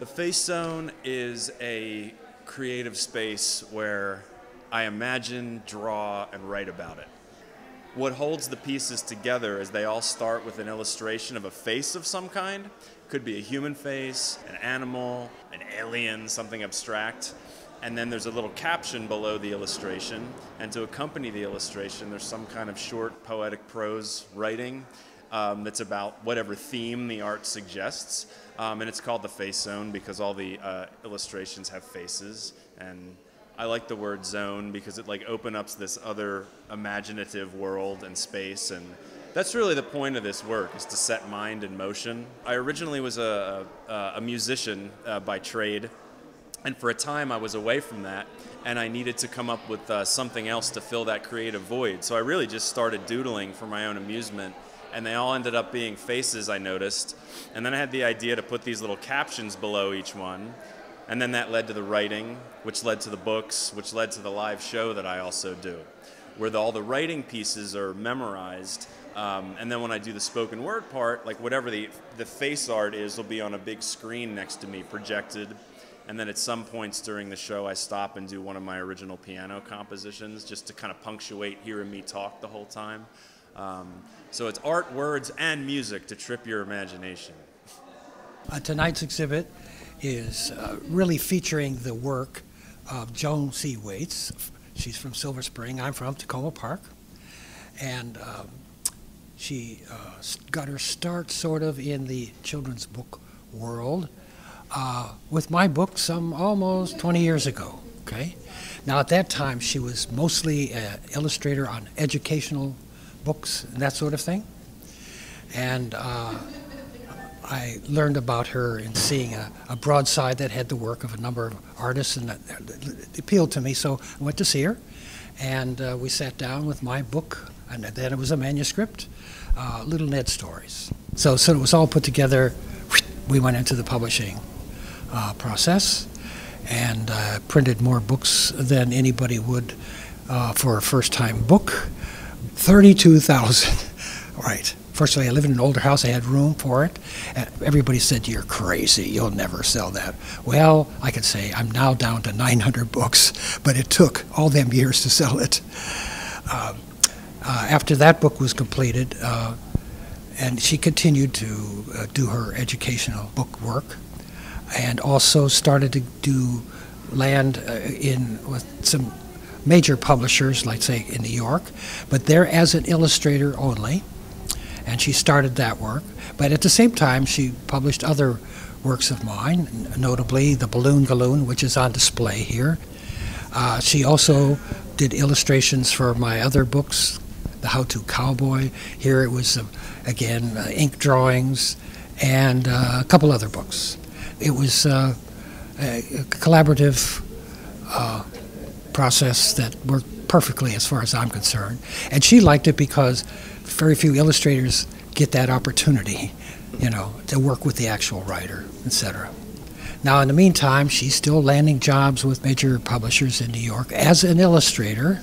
The Face Zone is a creative space where I imagine, draw, and write about it. What holds the pieces together is they all start with an illustration of a face of some kind. Could be a human face, an animal, an alien, something abstract. And then there's a little caption below the illustration. And to accompany the illustration, there's some kind of short poetic prose writing that's about whatever theme the art suggests. And it's called the Face Zone because all the illustrations have faces. And I like the word zone because it opens up this other imaginative world and space. And that's really the point of this work, is to set mind in motion. I originally was a musician by trade. And for a time I was away from that, and I needed to come up with something else to fill that creative void. So I really just started doodling for my own amusement, and they all ended up being faces, I noticed. And then I had the idea to put these little captions below each one, and then that led to the writing, which led to the books, which led to the live show that I also do, where all the writing pieces are memorized, and then when I do the spoken word part, whatever the face art is will be on a big screen next to me, projected. And then at some points during the show, I stop and do one of my original piano compositions just to kind of punctuate hearing me talk the whole time. So it's art, words, and music to trip your imagination. Tonight's exhibit is really featuring the work of Joan C. Waits. She's from Silver Spring. I'm from Takoma Park. And she got her start sort of in the children's book world with my book almost 20 years ago. Okay. Now at that time she was mostly an illustrator on educational books and that sort of thing. And I learned about her in seeing a broadside that had the work of a number of artists, and that appealed to me, so I went to see her, and we sat down with my book, and then it was a manuscript, Little Ned Stories. So it was all put together. We went into the publishing process and printed more books than anybody would for a first-time book. 32,000, right. Fortunately, I lived in an older house. I had room for it. And everybody said, "You're crazy. You'll never sell that." Well, I can say I'm now down to 900 books, but it took all them years to sell it. After that book was completed, and she continued to do her educational book work, and also started to land with some major publishers, like say in New York, but there as an illustrator only. And she started that work, but at the same time she published other works of mine, notably The Balloon Galoon, which is on display here. She also did illustrations for my other books, The How-To Cowboy. Here it was, again, ink drawings, and a couple other books. It was a collaborative process that worked perfectly as far as I'm concerned. And she liked it because very few illustrators get that opportunity, to work with the actual writer, etc. Now, in the meantime, she's still landing jobs with major publishers in New York as an illustrator,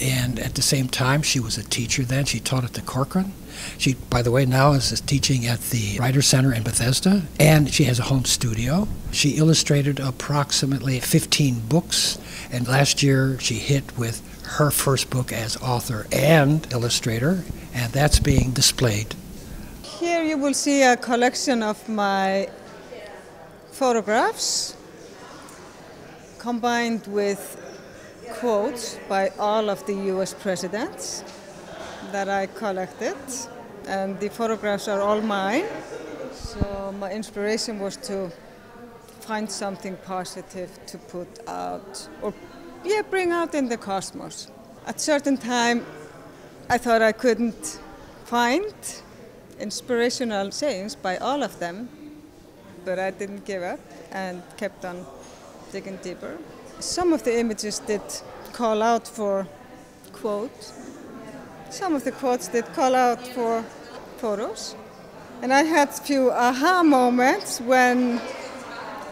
and at the same time, she was a teacher then. She taught at the Corcoran. She, by the way, now is teaching at the Writer Center in Bethesda, and she has a home studio. She illustrated approximately 15 books, and last year she hit with her first book as author and illustrator, and that's being displayed. Here you will see a collection of my photographs combined with quotes by all of the US presidents that I collected, and the photographs are all mine. So my inspiration was to find something positive to put out, or bring out in the cosmos. At a certain time, I thought I couldn't find inspirational sayings by all of them, but I didn't give up and kept on digging deeper. Some of the images did call out for quotes. Some of the quotes did call out for photos. And I had a few aha moments when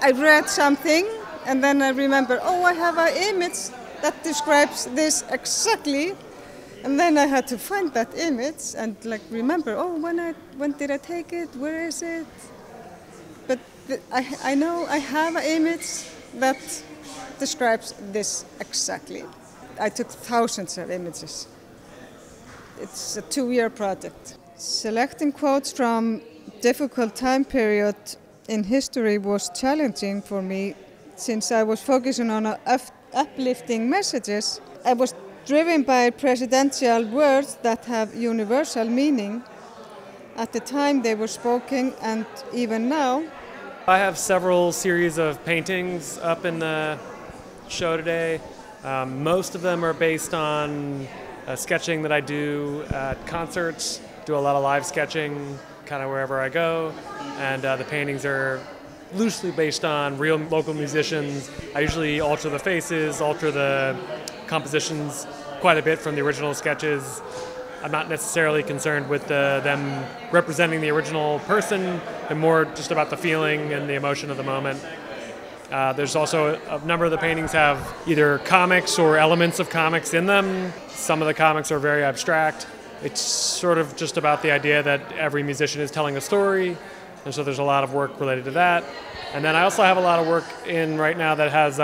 I read something and then I remember, oh, I have an image that describes this exactly. And then I had to find that image and remember, oh, when did I take it? Where is it? But I know I have an image that describes this exactly. I took thousands of images. It's a 2-year project. Selecting quotes from difficult time period in history was challenging for me since I was focusing on uplifting messages. I was driven by presidential words that have universal meaning at the time they were spoken and even now. I have several series of paintings up in the show today. Most of them are based on sketching that I do at concerts, do a lot of live sketching kind of wherever I go, and the paintings are loosely based on real local musicians. I usually alter the faces, alter the compositions quite a bit from the original sketches. I'm not necessarily concerned with them representing the original person, and more just about the feeling and the emotion of the moment. There's also a number of the paintings have either comics or elements of comics in them. Some of the comics are very abstract. It's sort of just about the idea that every musician is telling a story, and so there's a lot of work related to that. And then I also have a lot of work in right now that has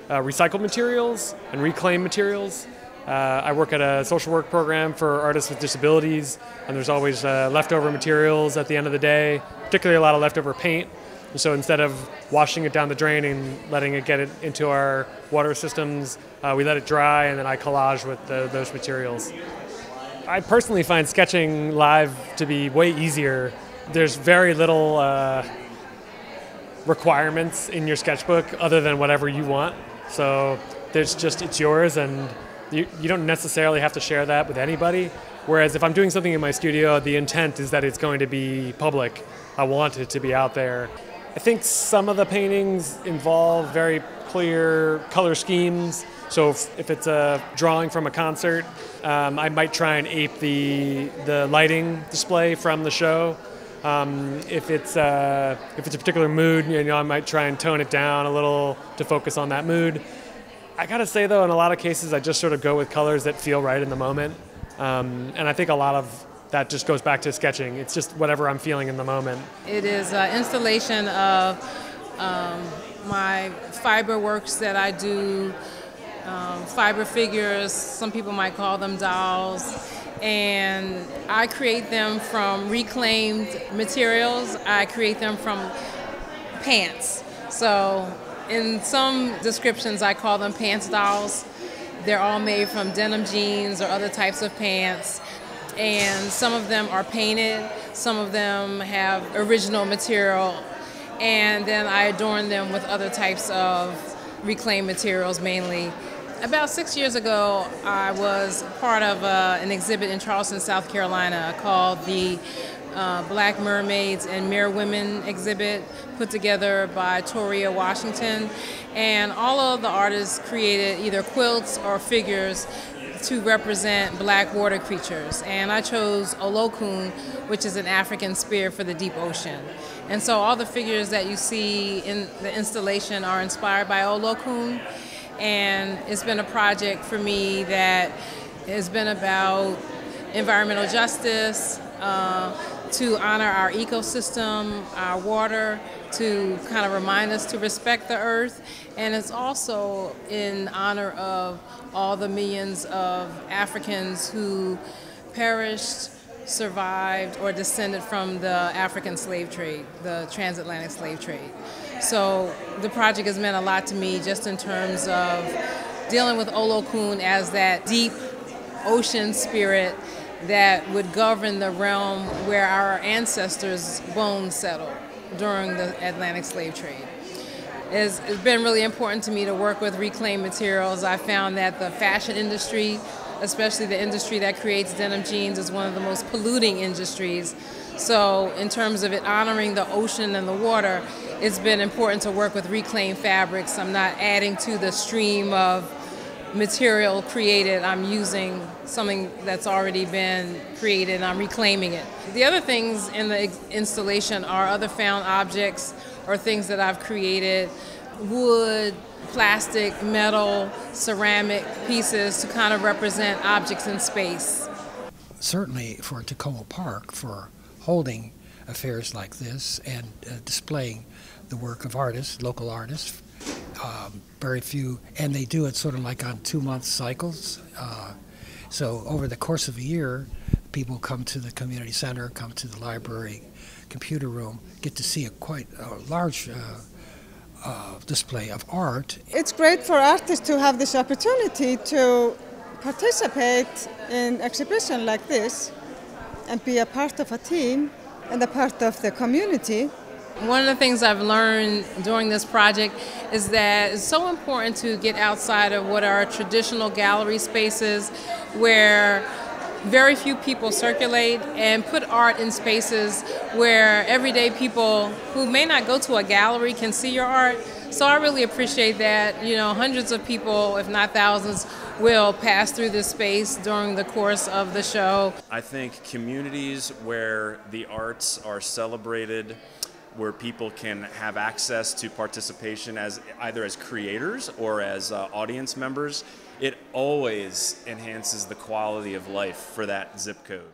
recycled materials and reclaimed materials. I work at a social work program for artists with disabilities, and there's always leftover materials at the end of the day, particularly a lot of leftover paint. And so instead of washing it down the drain and letting it get it into our water systems, we let it dry, and then I collage with those materials. I personally find sketching live to be way easier. There's very little requirements in your sketchbook other than whatever you want. So it's yours, and you don't necessarily have to share that with anybody. Whereas if I'm doing something in my studio, the intent is that it's going to be public. I want it to be out there. I think some of the paintings involve very clear color schemes. So if it's a drawing from a concert, I might try and ape the lighting display from the show. If it's a particular mood, I might try and tone it down a little to focus on that mood. I gotta say though, in a lot of cases, I just sort of go with colors that feel right in the moment. And I think a lot of that just goes back to sketching. It's just whatever I'm feeling in the moment. It is an installation of my fiber works that I do, fiber figures, some people might call them dolls, and I create them from reclaimed materials. I create them from pants. So in some descriptions I call them pants dolls. They're all made from denim jeans or other types of pants, and some of them are painted, some of them have original material, and then I adorn them with other types of reclaimed materials mainly. About 6 years ago, I was part of an exhibit in Charleston, South Carolina called the Black Mermaids and Mere Women exhibit, put together by Toria Washington. And all of the artists created either quilts or figures to represent black water creatures. And I chose Olokun, which is an African spear for the deep ocean. And so all the figures that you see in the installation are inspired by Olokun. And it's been a project for me that has been about environmental justice, to honor our ecosystem, our water, to kind of remind us to respect the earth. And it's also in honor of all the millions of Africans who perished, survived, or descended from the African slave trade, the transatlantic slave trade. So the project has meant a lot to me just in terms of dealing with Olokun as that deep ocean spirit that would govern the realm where our ancestors' bones settled during the Atlantic slave trade. It's been really important to me to work with reclaimed materials. I found that the fashion industry, especially the industry that creates denim jeans, is one of the most polluting industries. So in terms of it honoring the ocean and the water, it's been important to work with reclaimed fabrics. I'm not adding to the stream of material created. I'm using something that's already been created and I'm reclaiming it. The other things in the installation are other found objects or things that I've created, wood, plastic, metal, ceramic pieces to kind of represent objects in space. Certainly for Takoma Park, for holding affairs like this and displaying the work of artists, local artists. Very few, and they do it sort of like on 2-month cycles. So over the course of a year, people come to the community center, come to the library, computer room, get to see quite large display of art. It's great for artists to have this opportunity to participate in exhibition like this and be a part of a team and a part of the community. One of the things I've learned during this project is that it's so important to get outside of what are traditional gallery spaces where very few people circulate and put art in spaces where everyday people who may not go to a gallery can see your art. So I really appreciate that, hundreds of people, if not thousands, will pass through this space during the course of the show. I think communities where the arts are celebrated, where people can have access to participation as either as creators or as audience members, it always enhances the quality of life for that zip code.